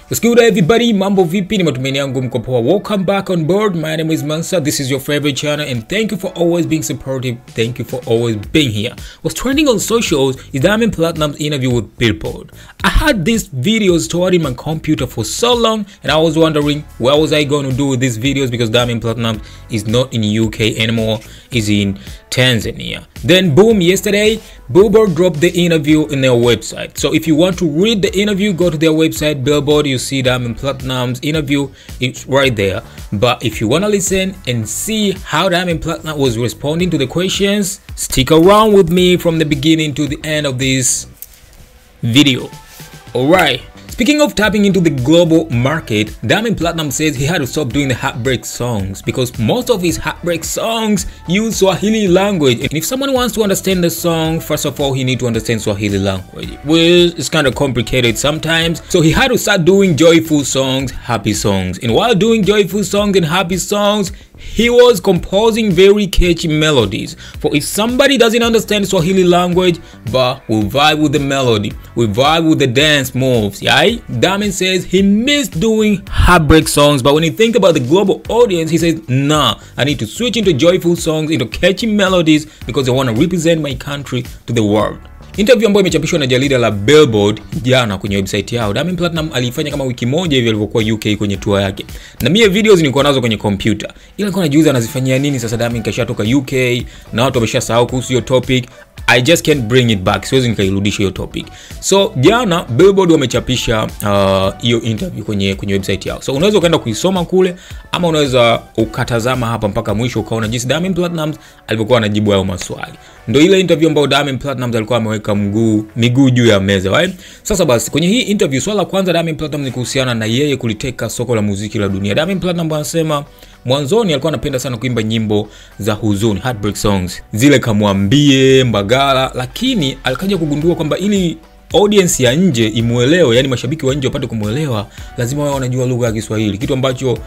What's good everybody, mambo vipi, ni matumaini yangu mko poa. Welcome back on board. My name is Mansa. This is your favorite channel and thank you for always being supportive. Thank you for always being here. What's trending on socials is Platnumz interview with Billboard. I had this video stored in my computer for so long and I was wondering what was I going to do with these videos because Platnumz is not in UK anymore, is in Tanzania. Then boom, yesterday Billboard dropped the interview in their website. So if you want to read the interview, go to their website Billboard. You see Platnumz interview, it's right there. But if you want to listen and see how Platnumz was responding to the questions, stick around with me from the beginning to the end of this video. Alright, speaking of tapping into the global market, Platnumz says he had to stop doing the Heartbreak songs because most of his Heartbreak songs use Swahili language. And if someone wants to understand the song, first of all, he needs to understand Swahili language, which is kind of complicated sometimes. So he had to start doing joyful songs, happy songs. And while doing joyful songs and happy songs, he was composing very catchy melodies. For if somebody doesn't understand Swahili language, but will vibe with the melody, will vibe with the dance moves, yeah? Says he missed doing Heartbreak songs, but when he thinks about the global audience, he says, nah, I need to switch into joyful songs, into catchy melodies because I want to represent my country to the world. Interview ambayo imechapishwa na jarida la Billboard jana kwenye website yao. Platnumz alifanya kama wiki moja hivi alivyokuwa UK kwenye tour yake. Na mie videos nilikuwa nazo kwenye computer. Ila nilikuwa najiuliza anazifanyia nini sasa kashatoka UK na watu wameshasahau kuhusu hiyo topic. I just can't bring it back. Siwezi nikairudisha hiyo topic. So jana Billboard wamechapisha hiyo interview kwenye website yao. So unaweza ukaenda kuisoma kule ama unaweza ukatazama hapa mpaka mwisho ukaona jinsi Platnumz alivyokuwa anajibu hayo maswali. Ndio ile interview ambayo Platnumz alikuwa ameweka miguu juu ya meza, right? Sasa basi kwenye hii interview swala la kwanza Platnumz ni kuhusiana na yeye kuliteka soko la muziki la dunia. Platnumz anasema mwanzoni alikuwa anapenda sana kuimba nyimbo za huzuni, heartbreak songs, zile kamwambie Mbagala, lakini alikaja kugundua kwamba ili audience ya nje imuelewe, yani mashabiki wa nje wapate kumuelewa, lazima wao wanajua lugha ya Kiswahili, kitu ambacho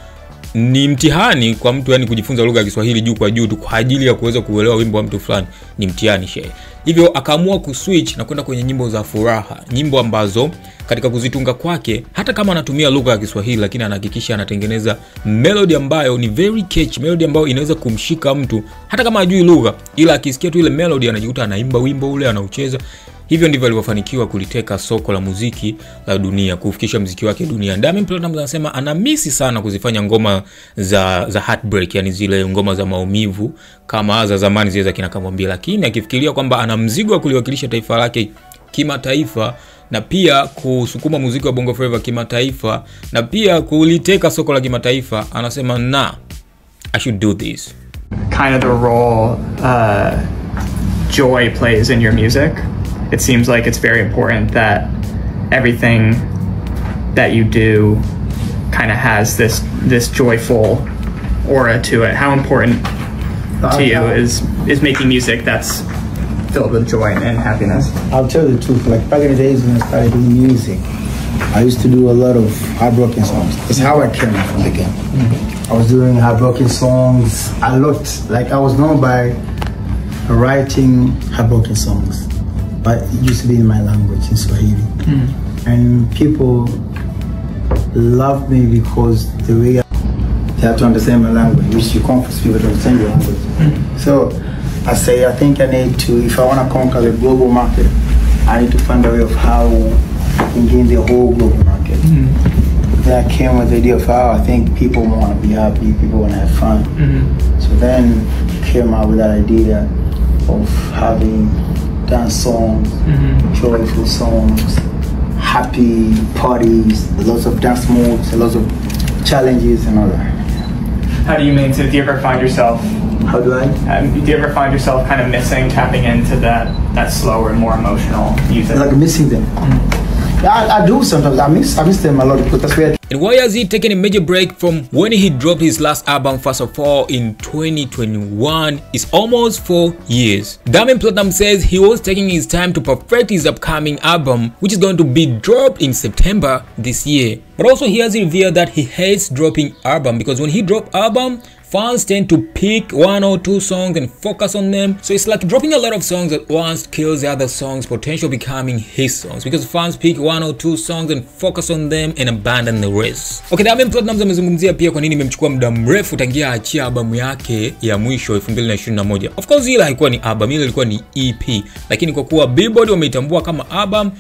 ni mtihani kwa mtu, yani kujifunza lugha ya Kiswahili juu kwa juu tu kwa ajili ya kuweza kuelewa wimbo wa mtu fulani ni mtihani shehe. Hivyo akaamua kuswitch na kwenda kwenye nyimbo za furaha, nyimbo ambazo katika kuzitunga kwake hata kama anatumia lugha ya Kiswahili lakini anahakikisha anatengeneza melody ambayo ni very catchy, melody ambayo inaweza kumshika mtu hata kama hajui lugha, ila akisikia tu ile melody anajikuta anaimba wimbo ule, anaucheza. Hivyo ndivyo alivyofanikiwa kuliteka soko la muziki la dunia, kufikisha muziki wake duniani. Platnumz anasema anamisi sana kuzifanya ngoma za heartbreak, yani zile ngoma za maumivu kama za zamani zile za kina kamwambia, lakini akifikiria kwamba ana mzigo wa kuliwakilisha taifa lake kimataifa na pia kusukuma muziki wa Bongo Flava kimataifa na pia kuliteka soko la kimataifa, anasema nah, I should do this. Kind of the role joy plays in your music. It seems like it's very important that everything that you do kind of has this joyful aura to it. How important to you is making music that's filled with joy and happiness? I'll tell you the truth. Like back in the days when I started doing music, I used to do a lot of heartbroken songs. It's how I came from the beginning. I was doing heartbroken songs a lot. Like I was known by writing heartbroken songs, but it used to be in my language, in Swahili. And people love me because the way they have to understand my language, which you can't force people to understand your language. So I say, I think I need to, if I want to conquer the global market, I need to find a way of how I can gain the whole global market. Then I came with the idea of how I think people want to be happy, people want to have fun. So then came out with that idea of having dance songs, joyful songs, happy parties, lots of dance moves, lots of challenges and all that. How do you maintain? Do you ever find yourself? How do I? Do you ever find yourself kind of missing tapping into that slower, more emotional music? Like missing them. Yeah, I do sometimes. I miss them a lot because that's where. And why has he taken a major break from when he dropped his last album, first of all, in 2021? It's almost 4 years. Platnumz says he was taking his time to perfect his upcoming album, which is going to be dropped in September this year. But also he has revealed that he hates dropping album because when he drop album, fans tend to pick 1 or 2 songs and focus on them. So it's like dropping a lot of songs at once kills the other songs potential becoming hit songs, because fans pick 1 or 2 songs and focus on them and abandon the rest. Okay, Diamond Platnumz amezungumzia pia kwa nini imemchukua muda mrefu tangia achia albamu yake ya mwisho 2021. Of course ile haikuwa ni album, ile ilikuwa ni EP, lakini kwa kuwa Billboard wameitambua kama album,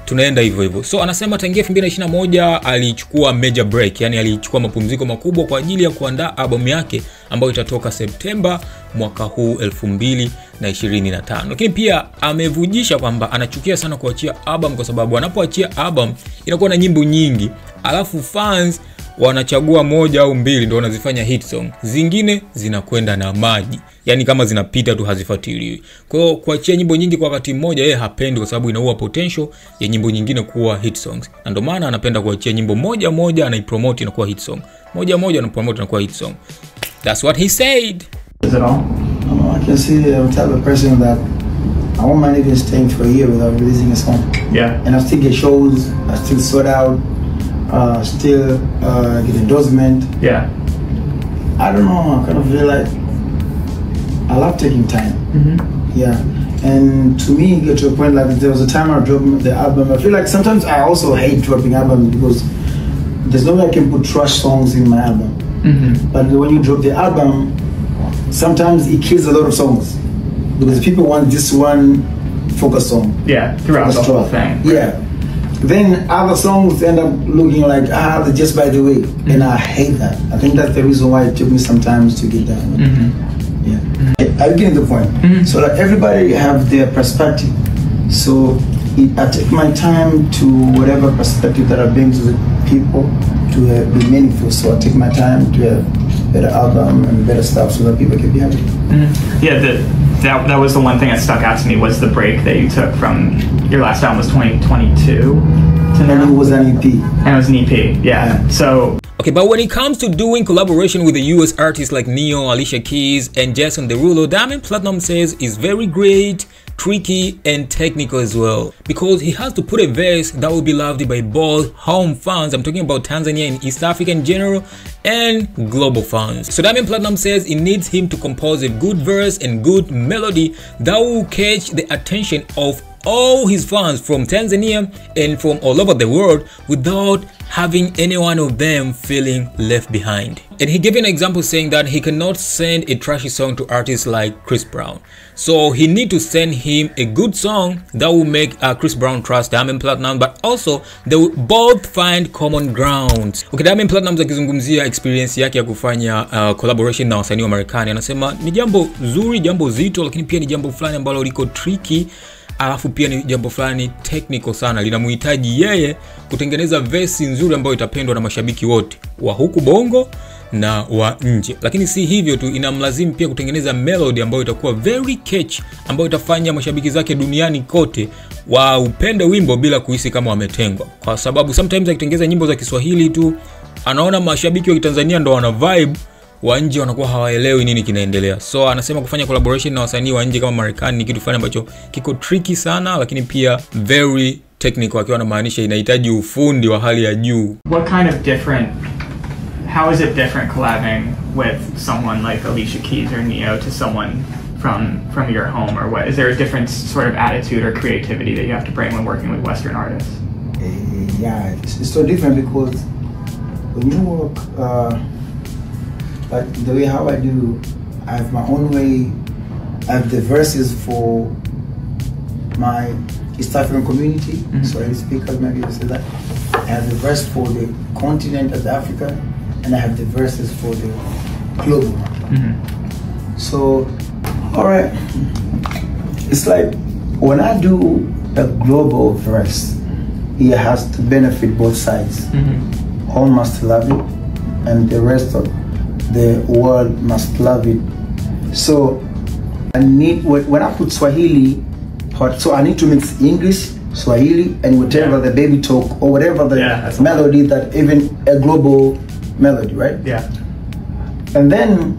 tunaenda hivyo hivyo. So anasema tangia 2021 alichukua major break, yani alichukua mapumziko makubwa kwa ajili ya kuandaa album yake ambayo itatoka Septemba mwaka huu 2025. Lakini pia amevujisha kwamba anachukia sana kuachia album kwa sababu anapoachia album inakuwa na nyimbo nyingi, alafu fans wanachagua 1 au 2 ndio wanazifanya hit song, zingine zinakwenda na maji, yani kama zinapita tu hazifuatiliwi. Kwa hiyo kuachia nyimbo nyingi kwa wakati mmoja yeye hapendi, kwa sababu inaua potential ya nyimbo nyingine kuwa hit songs. Na ndio maana anapenda kuachia nyimbo moja anaipromote na kuwa hit song, moja anapromote na kuwa hit song. That's what he said. Is it all? I can see I'm the type of person that I won't mind even staying for a year without releasing a song. Yeah. And I still get shows, I still sort out, still get endorsement. Yeah. I don't know, I kind of feel like I love taking time. Yeah. And to me, get to a point like there was a time I dropped the album. I feel like sometimes I also hate dropping albums because there's no way I can put trash songs in my album. But when you drop the album, sometimes it kills a lot of songs because people want this one focus song. Yeah, throughout the whole thing. Yeah. Then other songs end up looking like they're just by the way, and I hate that. I think that's the reason why it took me some time to get that. Yeah, I'm getting the point. So like everybody have their perspective. So I take my time to whatever perspective that I bring to the people to be meaningful. So I take my time to have better album and better stuff so that people can be happy. Yeah, that was the one thing that stuck out to me, was the break that you took from your last album was 2022 to now. And it was an EP. And it was an EP, yeah. So okay, but when it comes to doing collaboration with the US artists like Neo, Alicia Keys, and Jason Derulo, Diamond Platnumz says is very great, tricky, and technical as well, because he has to put a verse that will be loved by both home fans, I'm talking about Tanzania and East Africa in general, and global fans. So Diamond Platnumz says it needs him to compose a good verse and good melody that will catch the attention of all his fans from Tanzania and from all over the world without having any one of them feeling left behind. And he gave an example saying that he cannot send a trashy song to artists like Chris Brown. So he need to send him a good song that will make Chris Brown trust Diamond Platnumz, but also they will both find common ground. Okay, Diamond Platnumz akizungumzia experience yake ya kufanya collaboration na wasanii wa Marekani, anasema ni jambo zuri, jambo zito, lakini pia ni jambo fulani ambalo liko tricky. Alafu pia ni jambo fulani technical sana, linamhitaji yeye kutengeneza verse nzuri ambayo itapendwa na mashabiki wote wa huku Bongo na wa nje. Lakini si hivyo tu, inamlazimu pia kutengeneza melody ambayo itakuwa very catch, ambayo itafanya mashabiki zake duniani kote waupende wimbo bila kuhisi kama wametengwa. Kwa sababu sometimes akitengeza nyimbo za Kiswahili tu, anaona mashabiki wa Tanzania ndo wana vibe, wa nje wanakuwa hawaelewi nini kinaendelea. So anasema kufanya collaboration na wasanii wa nje kama Marekani ni kitu fulani ambacho kiko tricky sana, lakini pia very technical, akiwa anamaanisha inahitaji ufundi wa hali ya juu. What kind of different, how is it different collabing with someone like Alicia Keys or Neo to someone from your home, or what? Is there a different sort of attitude or creativity that you have to bring when working with Western artists? Yeah, it's so different because when you work like the way how I do, I have my own way. I have the verses for my East African community, Swahili speakers, maybe you say that. I have the verse for the continent of Africa, and I have the verses for the global one. So, all right, it's like when I do a global verse, it has to benefit both sides. All must love it, and the rest of the world must love it. So I need, when I put Swahili, so I need to mix English, Swahili, and whatever the baby talk or whatever the melody that even a global melody, right? Yeah. And then,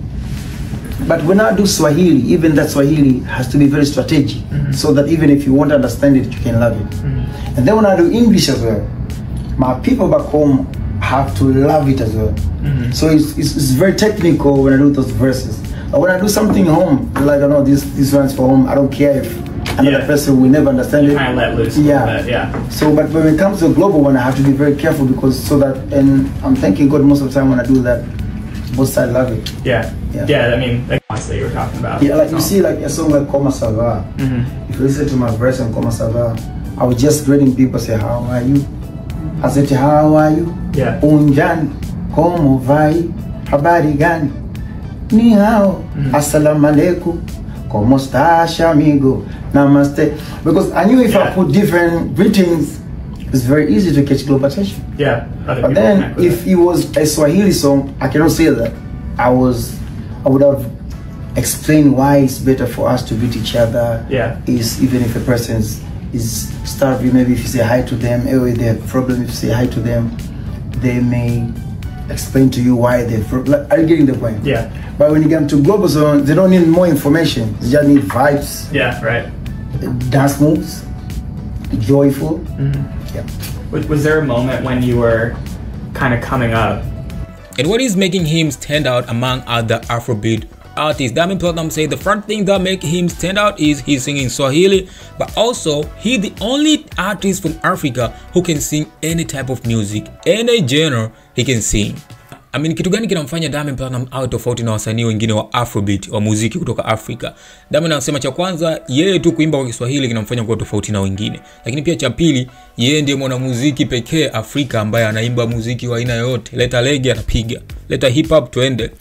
but when I do Swahili, even that Swahili has to be very strategic, so that even if you won't understand it, you can love it. And then when I do English as well, my people back home I have to love it as well. So it's very technical when I do those verses. But when I do something home, like I know this one's for home, I don't care if another person will never understand it. Kind of let loose. Yeah. So, but when it comes to a global one, I have to be very careful because and I'm thanking God most of the time when I do that, both sides love it. Yeah. I mean, like that you were talking about. Yeah, like you see, like a song like Comment Ça Va. If you listen to my verse on Comment Ça Va, I was just greeting people, say, how are you? I said, how are you? Yeah. Unjan, como vai? Habari gani? Ni hao. Assalamu alaikum. Como estás, amigo? Namaste. Because I knew if I put different greetings, it's very easy to catch global attention. Yeah. But then, if it was a Swahili song, I cannot say that. I would have explained why it's better for us to greet each other. Yeah. Is even if a person is starving, maybe if you say hi to them, anyway, they have a problem. If you say hi to them, they may explain to you why they. Are you getting the point? Yeah. But when you get to global song, they don't need more information. They just need vibes. Yeah. Right. Dance moves. Joyful. Yeah. Was there a moment when you were kind of coming up? And what is making him stand out among other Afrobeat artists? Diamond Platnumz said the first thing that makes him stand out is he's singing Swahili, but also he's the only artist from Africa who can sing any type of music, any genre he can sing. I mean, kitu gani kinamfanya Diamond Platnumz awe tofauti na wasanii wengine wa Afrobeat wa muziki kutoka Afrika? Diamond anasema cha kwanza, yeye tu kuimba kwa Kiswahili kinamfanya kuwa tofauti na wengine. Lakini pia cha pili, yeye ndiye mwanamuziki pekee Afrika ambaye anaimba muziki wa aina yote. Leta reggae anapiga, leta hip hop twende,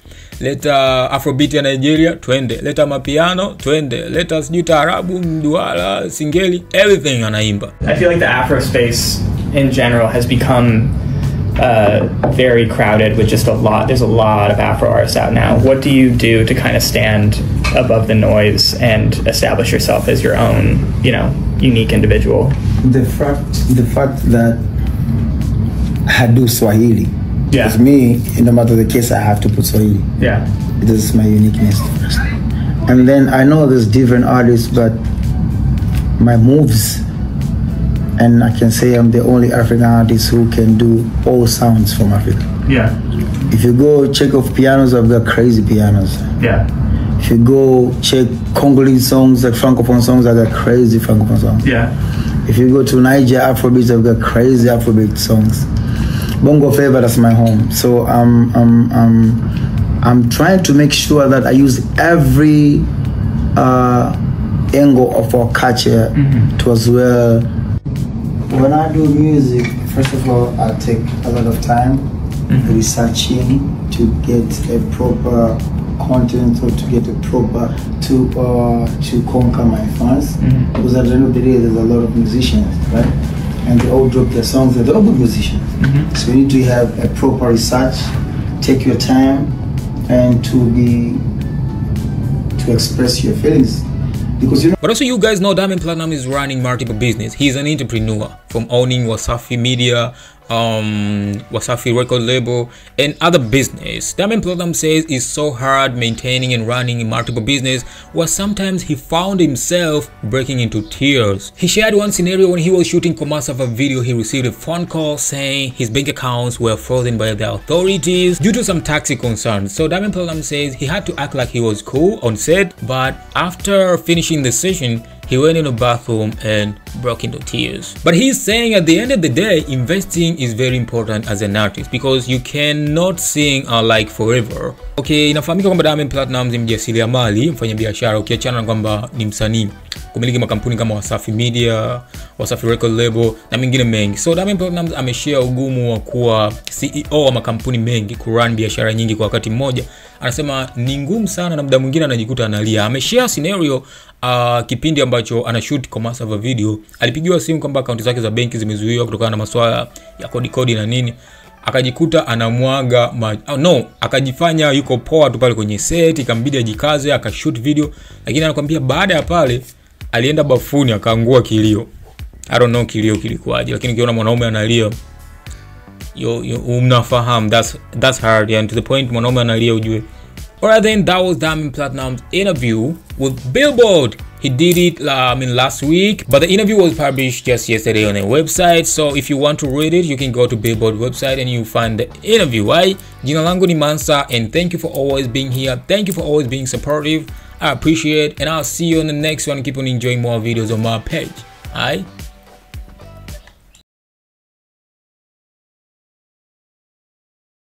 leta Afrobeat ya Nigeria twende, leta mapiano twende, leta sijui taarabu, mduara, singeli, everything anaimba. I feel like the Afro space in general has become very crowded with just there's a lot of Afro artists out now. What do you do to kind of stand above the noise and establish yourself as your own, unique individual? The fact that I do Swahili. Yeah. Because me, no matter the case, I have to put Swahili. Yeah. This is my uniqueness. And then I know there's different artists, but my moves, and I can say I'm the only African artist who can do all sounds from Africa. Yeah. If you go check off pianos, I've got crazy pianos. Yeah. If you go check Congolese songs, like Francophone songs, I've got crazy Francophone songs. Yeah. If you go to Niger Afrobeats, I've got crazy Afrobeat songs. Bongo Flava, that's my home. So I'm trying to make sure that I use every angle of our culture to as well. When I do music, first of all, I take a lot of time researching to get a proper content or to get a proper to conquer my fans. Because at the end of the day, there's a lot of musicians, right? And they all drop their songs, and they're all good musicians. So you need to have a proper research, take your time, and to express your feelings. But also, you guys know Diamond Platnumz is running multiple business. He's an entrepreneur, from owning Wasafi Media, Wasafi record label, and other business. Diamond Platnumz says it's so hard maintaining and running multiple business, where sometimes he found himself breaking into tears. He shared one scenario when he was shooting Comment Ça Va video. He received a phone call saying his bank accounts were frozen by the authorities due to some taxi concerns. So Diamond Platnumz says he had to act like he was cool on set, but after finishing the session, he went in the bathroom and broke into tears. But he's saying at the end of the day, investing is very important as an artist because you cannot sing like forever. Okay, inafahamika kwamba Diamond Platnumz ni mjasiriamali, mfanyabiashara, ukiachana na kwamba ni msanii, kumiliki makampuni kama Wasafi Media, Wasafi record label na mengine mengi. So Diamond Platnumz ameshare ugumu wa kuwa CEO wa makampuni mengi, kurun biashara nyingi kwa wakati mmoja. Anasema ni ngumu sana na muda mwingine anajikuta analia. Ameshare scenario kipindi ambacho anashoot Comment Ça Va video, alipigiwa simu kwamba akaunti zake za benki zimezuiwa kutokana na masuala ya kodi na nini. Akajikuta anamwaga akajifanya yuko poa tu pale kwenye set, ikambidi ajikaze akashoot video, lakini anakuambia baada ya pale alienda bafuni akaangua kilio. I don't know kilio kilikuwaje, lakini ukiona mwanaume analia, mnafahamu that's hard, and to the point mwanaume analia ujue. Alright then, that was Diamond Platnumz interview with Billboard. He did it last week, but the interview was published just yesterday on a website. So if you want to read it, you can go to Billboard website and you find the interview. Right? Jina langu ni Mansa, and thank you for always being here. Thank you for always being supportive. I appreciate it, and I'll see you on the next one. Keep on enjoying more videos on my page. Alright.